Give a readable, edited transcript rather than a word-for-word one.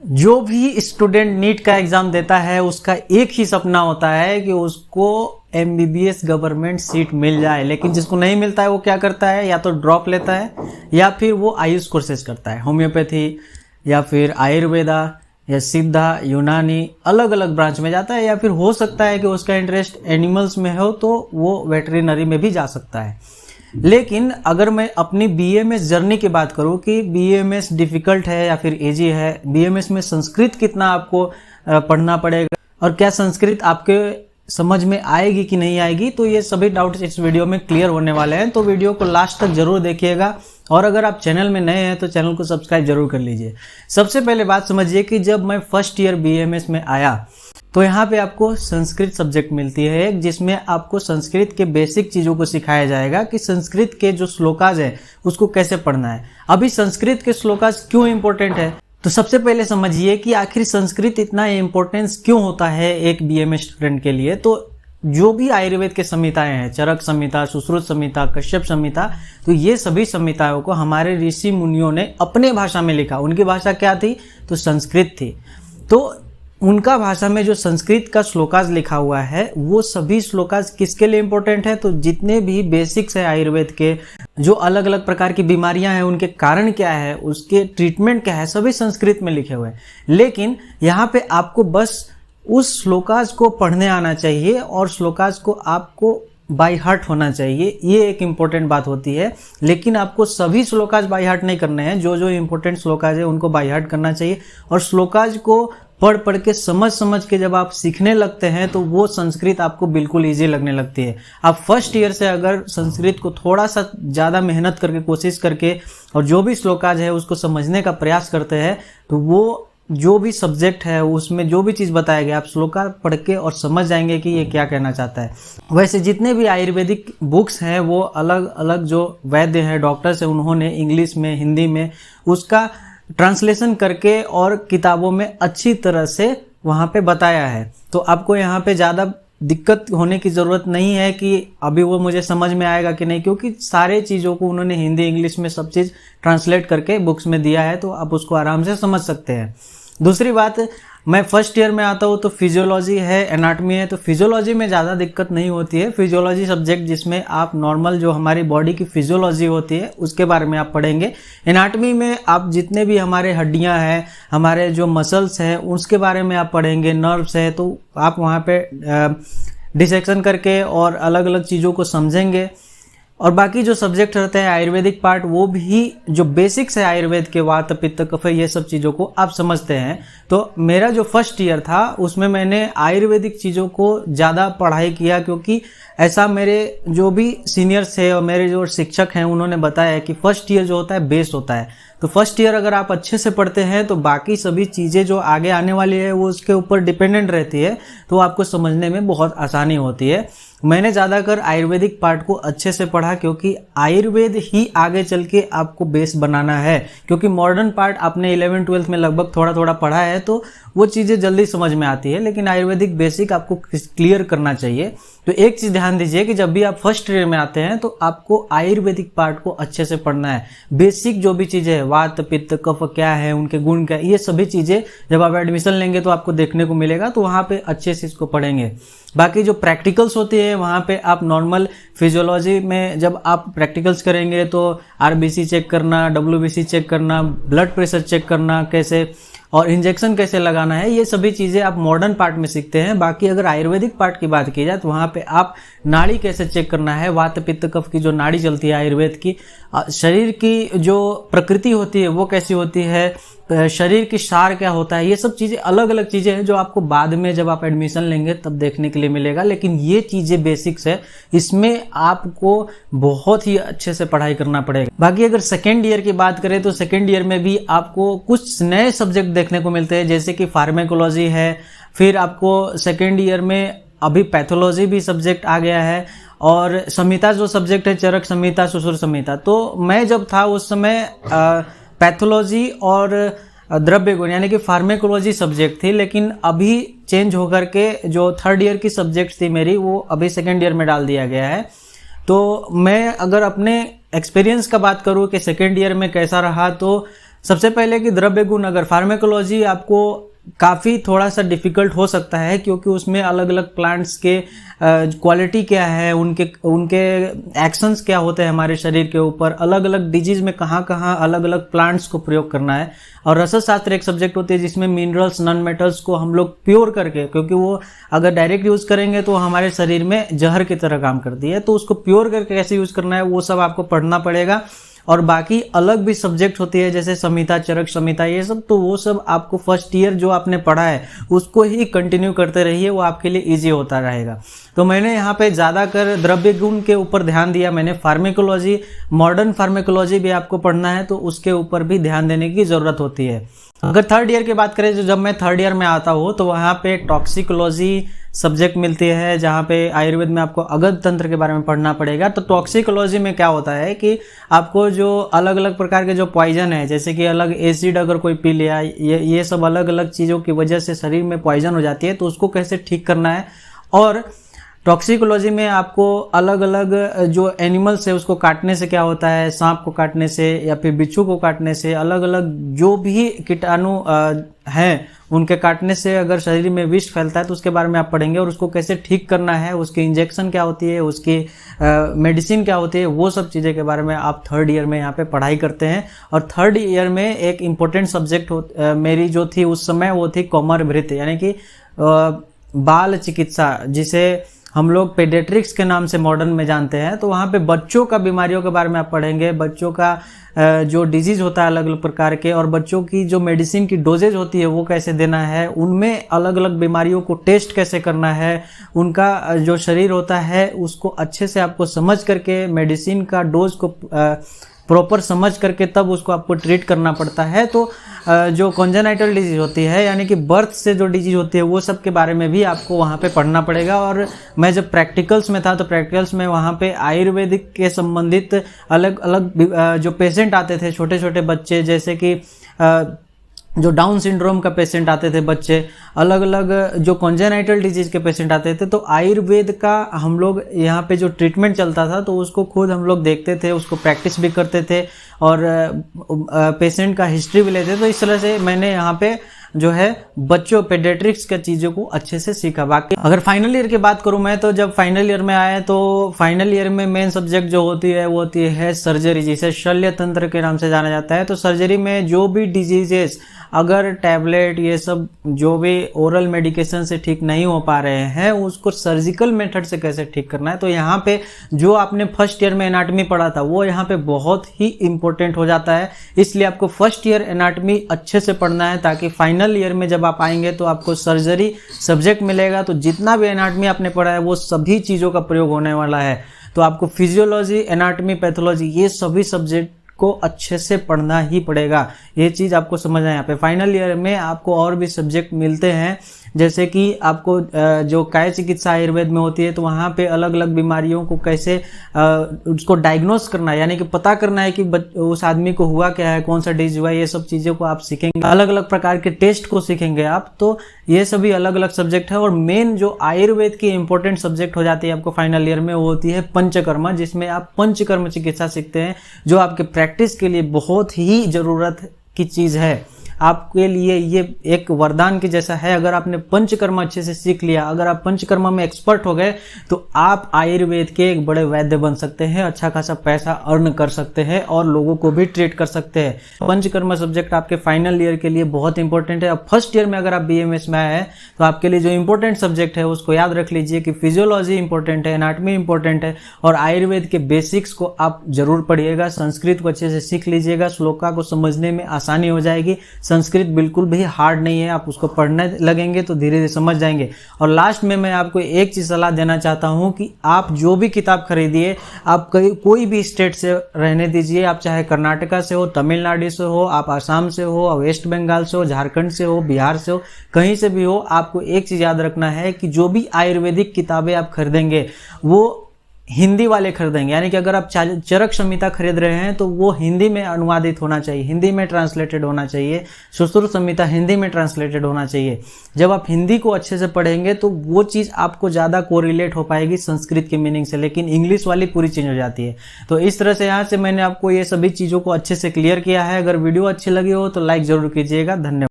जो भी student NEET का एग्जाम देता है उसका एक ही सपना होता है कि उसको एमबीबीएस गवर्नमेंट सीट मिल जाए, लेकिन जिसको नहीं मिलता है वो क्या करता है, या तो ड्रॉप लेता है या फिर वो आयुष कोर्सेज करता है, होम्योपैथी या फिर आयुर्वेदा या सिद्धा, यूनानी, अलग अलग ब्रांच में जाता है, या फिर हो सकता है कि उसका इंटरेस्ट एनिमल्स में हो तो वो वेटरिनरी में भी जा सकता है। लेकिन अगर मैं अपनी बीएमएस जर्नी की बात करूं कि बीएमएस डिफिकल्ट है या फिर इजी है, बीएमएस में संस्कृत कितना आपको पढ़ना पड़ेगा और क्या संस्कृत आपके समझ में आएगी कि नहीं आएगी, तो ये सभी डाउट्स इस वीडियो में क्लियर होने वाले हैं। तो वीडियो को लास्ट तक जरूर देखिएगा और अगर आप चैनल में नए हैं तो चैनल को सब्सक्राइब जरूर कर लीजिए। सबसे पहले बात समझिए कि जब मैं फर्स्ट ईयर बीएमएस में आया तो यहाँ पे आपको संस्कृत सब्जेक्ट मिलती है एक, जिसमें आपको संस्कृत के बेसिक चीज़ों को सिखाया जाएगा कि संस्कृत के जो श्लोकाज है उसको कैसे पढ़ना है। अभी संस्कृत के श्लोकाज क्यों इंपॉर्टेंट है, तो सबसे पहले समझिए कि आखिर संस्कृत इतना इम्पोर्टेंस क्यों होता है एक बीएमएस स्टूडेंट के लिए। तो जो भी आयुर्वेद के संहिताएं हैं, चरक संहिता, सुश्रुत संहिता, कश्यप संहिता, तो ये सभी संहिताओं को हमारे ऋषि मुनियों ने अपने भाषा में लिखा। उनकी भाषा क्या थी, तो संस्कृत थी। तो उनका भाषा में जो संस्कृत का श्लोकाज लिखा हुआ है वो सभी श्लोकाज किसके लिए इंपॉर्टेंट है, तो जितने भी बेसिक्स है आयुर्वेद के, जो अलग अलग प्रकार की बीमारियां हैं, उनके कारण क्या है, उसके ट्रीटमेंट क्या है, सभी संस्कृत में लिखे हुए हैं। लेकिन यहाँ पे आपको बस उस श्लोकाज को पढ़ने आना चाहिए और श्लोकाज को आपको बाय हार्ट होना चाहिए, ये एक इम्पोर्टेंट बात होती है। लेकिन आपको सभी श्लोकाज बाय हार्ट नहीं करने हैं, जो जो इम्पोर्टेंट श्लोकाज है उनको बाय हार्ट करना चाहिए। और श्लोकाज को पढ़ पढ़ के समझ के जब आप सीखने लगते हैं तो वो संस्कृत आपको बिल्कुल इजी लगने लगती है। आप फर्स्ट ईयर से अगर संस्कृत को थोड़ा सा ज़्यादा मेहनत करके, कोशिश करके और जो भी श्लोकाज है उसको समझने का प्रयास करते हैं तो वो जो भी सब्जेक्ट है उसमें जो भी चीज़ बताया गया आप श्लोका पढ़ के और समझ जाएंगे कि ये क्या कहना चाहता है। वैसे जितने भी आयुर्वेदिक बुक्स हैं वो अलग अलग जो वैद्य हैं, डॉक्टर्स हैं, उन्होंने इंग्लिश में, हिंदी में उसका ट्रांसलेशन करके और किताबों में अच्छी तरह से वहाँ पे बताया है। तो आपको यहाँ पे ज़्यादा दिक्कत होने की ज़रूरत नहीं है कि अभी वो मुझे समझ में आएगा कि नहीं, क्योंकि सारे चीज़ों को उन्होंने हिंदी इंग्लिश में सब चीज़ ट्रांसलेट करके बुक्स में दिया है, तो आप उसको आराम से समझ सकते हैं। दूसरी बात, मैं फर्स्ट ईयर में आता हूँ तो फिजियोलॉजी है, एनाटॉमी है, तो फिजियोलॉजी में ज़्यादा दिक्कत नहीं होती है। फिजियोलॉजी सब्जेक्ट जिसमें आप नॉर्मल जो हमारी बॉडी की फिजियोलॉजी होती है उसके बारे में आप पढ़ेंगे। एनाटॉमी में आप जितने भी हमारे हड्डियां हैं, हमारे जो मसल्स हैं उसके बारे में आप पढ़ेंगे, नर्व्स है, तो आप वहाँ पे डिसेक्शन करके और अलग अलग चीज़ों को समझेंगे। और बाकी जो सब्जेक्ट रहते हैं आयुर्वेदिक पार्ट, वो भी जो बेसिक्स है आयुर्वेद के, वात पित्त कफ, ये सब चीज़ों को आप समझते हैं। तो मेरा जो फर्स्ट ईयर था उसमें मैंने आयुर्वेदिक चीज़ों को ज़्यादा पढ़ाई किया, क्योंकि ऐसा मेरे जो भी सीनियर्स थे और मेरे जो शिक्षक हैं उन्होंने बताया है कि फर्स्ट ईयर जो होता है बेस्ट होता है। तो फर्स्ट ईयर अगर आप अच्छे से पढ़ते हैं तो बाकी सभी चीज़ें जो आगे आने वाली है वो उसके ऊपर डिपेंडेंट रहती है, तो आपको समझने में बहुत आसानी होती है। मैंने ज़्यादातर आयुर्वेदिक पार्ट को अच्छे से पढ़ा, क्योंकि आयुर्वेद ही आगे चल के आपको बेस बनाना है। क्योंकि मॉडर्न पार्ट आपने 11th-12th में लगभग थोड़ा थोड़ा पढ़ा है तो वो चीज़ें जल्दी समझ में आती है, लेकिन आयुर्वेदिक बेसिक आपको क्लियर करना चाहिए। तो एक चीज़ ध्यान दीजिए कि जब भी आप फर्स्ट ईयर में आते हैं तो आपको आयुर्वेदिक पार्ट को अच्छे से पढ़ना है। बेसिक जो भी चीज़ें है, वात पित्त कफ क्या है, उनके गुण क्या है, ये सभी चीज़ें जब आप एडमिशन लेंगे तो आपको देखने को मिलेगा, तो वहाँ पे अच्छे से इसको पढ़ेंगे। बाकी जो प्रैक्टिकल्स होती है वहाँ पे आप नॉर्मल फिजियोलॉजी में जब आप प्रैक्टिकल्स करेंगे तो आरबीसी चेक करना, डब्ल्यूबीसी चेक करना, ब्लड प्रेशर चेक करना कैसे और इंजेक्शन कैसे लगाना है, ये सभी चीज़ें आप मॉडर्न पार्ट में सीखते हैं। बाकी अगर आयुर्वेदिक पार्ट की बात की जाए तो वहाँ पे आप नाड़ी कैसे चेक करना है, वात पित्त कफ की जो नाड़ी चलती है आयुर्वेद की, शरीर की जो प्रकृति होती है वो कैसी होती है, शरीर की सार क्या होता है, ये सब चीज़ें अलग अलग चीज़ें हैं जो आपको बाद में जब आप एडमिशन लेंगे तब देखने के लिए मिलेगा। लेकिन ये चीज़ें बेसिक्स है, इसमें आपको बहुत ही अच्छे से पढ़ाई करना पड़ेगा। बाकी अगर सेकेंड ईयर की बात करें तो सेकेंड ईयर में भी आपको कुछ नए सब्जेक्ट देखने को मिलते हैं, जैसे कि फार्मेकोलॉजी है। फिर आपको सेकेंड ईयर में अभी पैथोलॉजी भी सब्जेक्ट आ गया है, और संहिता जो सब्जेक्ट है, चरक संहिता, सुश्रुत संहिता। तो मैं जब था उस समय पैथोलॉजी और द्रव्य गुण यानी कि फार्मेकोलॉजी सब्जेक्ट थी, लेकिन अभी चेंज होकर के जो थर्ड ईयर की सब्जेक्ट थी मेरी, वो अभी सेकेंड ईयर में डाल दिया गया है। तो मैं अगर अपने एक्सपीरियंस का बात करूँ कि सेकेंड ईयर में कैसा रहा, तो सबसे पहले कि द्रव्य गुण, अगर फार्मेकोलॉजी आपको काफ़ी थोड़ा सा डिफ़िकल्ट हो सकता है क्योंकि उसमें अलग अलग प्लांट्स के क्वालिटी क्या है, उनके एक्शंस क्या होते हैं हमारे शरीर के ऊपर, अलग अलग डिजीज़ में कहाँ कहाँ अलग अलग प्लांट्स को प्रयोग करना है। और रसशास्त्र एक सब्जेक्ट होती है जिसमें मिनरल्स नॉन मेटल्स को हम लोग प्योर करके, क्योंकि वो अगर डायरेक्ट यूज़ करेंगे तो हमारे शरीर में जहर की तरह काम करती है, तो उसको प्योर करके कैसे यूज़ करना है वो सब आपको पढ़ना पड़ेगा। और बाकी अलग भी सब्जेक्ट होती है जैसे संहिता, चरक संहिता, ये सब, तो वो सब आपको फर्स्ट ईयर जो आपने पढ़ा है उसको ही कंटिन्यू करते रहिए, वो आपके लिए इजी होता रहेगा। तो मैंने यहाँ पे ज़्यादातर द्रव्य गुण के ऊपर ध्यान दिया मैंने। फार्मेकोलॉजी, मॉडर्न फार्मेकोलॉजी भी आपको पढ़ना है तो उसके ऊपर भी ध्यान देने की ज़रूरत होती है। अगर थर्ड ईयर की बात करें, तो जब मैं थर्ड ईयर में आता हूँ तो वहाँ पे टॉक्सिकोलॉजी सब्जेक्ट मिलती है, जहाँ पे आयुर्वेद में आपको अगध तंत्र के बारे में पढ़ना पड़ेगा। तो टॉक्सिकोलॉजी में क्या होता है कि आपको जो अलग अलग प्रकार के जो पॉइजन है, जैसे कि अलग एसिड अगर कोई पी लिया, ये सब अलग अलग चीज़ों की वजह से शरीर में पॉइजन हो जाती है, तो उसको कैसे ठीक करना है। और टॉक्सिकोलॉजी में आपको अलग अलग जो एनिमल्स है उसको काटने से क्या होता है, सांप को काटने से या फिर बिच्छू को काटने से, अलग अलग जो भी कीटाणु हैं उनके काटने से अगर शरीर में विष फैलता है तो उसके बारे में आप पढ़ेंगे, और उसको कैसे ठीक करना है, उसकी इंजेक्शन क्या होती है, उसकी मेडिसिन क्या होती है, वो सब चीज़ें के बारे में आप थर्ड ईयर में यहाँ पे पढ़ाई करते हैं। और थर्ड ईयर में एक इम्पोर्टेंट सब्जेक्ट मेरी जो थी उस समय वो थी कौमारभृत्य, यानी कि बाल चिकित्सा, जिसे हम लोग पेडियाट्रिक्स के नाम से मॉडर्न में जानते हैं। तो वहाँ पे बच्चों का बीमारियों के बारे में आप पढ़ेंगे, बच्चों का जो डिजीज़ होता है अलग अलग प्रकार के, और बच्चों की जो मेडिसिन की डोजेज होती है वो कैसे देना है, उनमें अलग अलग बीमारियों को टेस्ट कैसे करना है, उनका जो शरीर होता है उसको अच्छे से आपको समझ करके मेडिसिन का डोज को प्रॉपर समझ करके तब उसको आपको ट्रीट करना पड़ता है। तो जो कॉन्जेनाइटल डिजीज होती है, यानी कि बर्थ से जो डिजीज होती है, वो सब के बारे में भी आपको वहाँ पे पढ़ना पड़ेगा। और मैं जब प्रैक्टिकल्स में था तो प्रैक्टिकल्स में वहाँ पे आयुर्वेदिक के संबंधित अलग अलग जो पेशेंट आते थे, छोटे छोटे बच्चे, जैसे कि जो डाउन सिंड्रोम का पेशेंट आते थे बच्चे, अलग अलग जो कॉन्जेनाइटल डिजीज के पेशेंट आते थे, तो आयुर्वेद का हम लोग यहाँ पे जो ट्रीटमेंट चलता था तो उसको खुद हम लोग देखते थे, उसको प्रैक्टिस भी करते थे और पेशेंट का हिस्ट्री भी लेते थे। तो इस तरह से मैंने यहाँ पे जो है बच्चों पेडियाट्रिक्स का चीज़ों को अच्छे से सीखा। बाकी अगर फाइनल ईयर की बात करूँ मैं, तो जब फाइनल ईयर में आए तो फाइनल ईयर में मेन सब्जेक्ट जो होती है वो होती है सर्जरी, जिसे शल्य तंत्र के नाम से जाना जाता है। तो सर्जरी में जो भी डिजीजेस अगर टैबलेट ये सब जो भी ओरल मेडिकेशन से ठीक नहीं हो पा रहे हैं, उसको सर्जिकल मेथड से कैसे ठीक करना है। तो यहाँ पे जो आपने फर्स्ट ईयर में एनाटॉमी पढ़ा था वो यहाँ पे बहुत ही इंपॉर्टेंट हो जाता है। इसलिए आपको फर्स्ट ईयर एनाटॉमी अच्छे से पढ़ना है, ताकि फाइनल ईयर में जब आप आएंगे तो आपको सर्जरी सब्जेक्ट मिलेगा। तो जितना भी एनाटॉमी आपने पढ़ा है वो सभी चीज़ों का प्रयोग होने वाला है। तो आपको फिजियोलॉजी, एनाटॉमी, पैथोलॉजी, ये सभी सब्जेक्ट को अच्छे से पढ़ना ही पड़ेगा। ये चीज़ आपको समझना है। यहाँ पे फाइनल ईयर में आपको और भी सब्जेक्ट मिलते हैं, जैसे कि आपको जो काय चिकित्सा आयुर्वेद में होती है, तो वहाँ पे अलग अलग बीमारियों को कैसे उसको डायग्नोस करना है, यानी कि पता करना है कि उस आदमी को हुआ क्या है, कौन सा डिजीज हुआ है, ये सब चीज़ों को आप सीखेंगे। अलग अलग प्रकार के टेस्ट को सीखेंगे आप। तो ये सभी अलग अलग सब्जेक्ट है। और मेन जो आयुर्वेद की इंपॉर्टेंट सब्जेक्ट हो जाती है आपको फाइनल ईयर में, वो होती है पंचकर्मा, जिसमें आप पंचकर्म चिकित्सा सीखते हैं, जो आपके प्रैक्टिस के लिए बहुत ही ज़रूरत की चीज़ है। आपके लिए ये एक वरदान के जैसा है। अगर आपने पंचकर्मा अच्छे से सीख लिया, अगर आप पंचकर्मा में एक्सपर्ट हो गए, तो आप आयुर्वेद के एक बड़े वैद्य बन सकते हैं, अच्छा खासा पैसा अर्न कर सकते हैं और लोगों को भी ट्रीट कर सकते हैं। पंचकर्मा सब्जेक्ट आपके फाइनल ईयर के लिए बहुत इंपॉर्टेंट है। अब फर्स्ट ईयर में अगर आप BMS में आए हैं तो आपके लिए जो इंपॉर्टेंट सब्जेक्ट है उसको याद रख लीजिए कि फिजियोलॉजी इंपॉर्टेंट है, एनाटॉमी इंपॉर्टेंट है, और आयुर्वेद के बेसिक्स को आप जरूर पढ़िएगा। संस्कृत को अच्छे से सीख लीजिएगा, श्लोका को समझने में आसानी हो जाएगी। संस्कृत बिल्कुल भी हार्ड नहीं है, आप उसको पढ़ने लगेंगे तो धीरे धीरे समझ जाएंगे। और लास्ट में मैं आपको एक चीज सलाह देना चाहता हूं कि आप जो भी किताब खरीदिए, आप कोई भी स्टेट से रहने दीजिए, आप चाहे कर्नाटका से हो, तमिलनाडु से हो, आप आसाम से हो, वेस्ट बंगाल से हो, झारखंड से हो, बिहार से हो, कहीं से भी हो, आपको एक चीज याद रखना है कि जो भी आयुर्वेदिक किताबें आप खरीदेंगे वो हिंदी वाले खरीदेंगे, यानी कि अगर आप चरक संहिता खरीद रहे हैं तो वो हिंदी में अनुवादित होना चाहिए, हिंदी में ट्रांसलेटेड होना चाहिए। सुश्रुत संहिता हिंदी में ट्रांसलेटेड होना चाहिए। जब आप हिंदी को अच्छे से पढ़ेंगे तो वो चीज़ आपको ज़्यादा कोरिलेट हो पाएगी संस्कृत के मीनिंग से, लेकिन इंग्लिश वाली पूरी चेंज हो जाती है। तो इस तरह से यहाँ से मैंने आपको ये सभी चीज़ों को अच्छे से क्लियर किया है। अगर वीडियो अच्छी लगी हो तो लाइक ज़रूर कीजिएगा। धन्यवाद।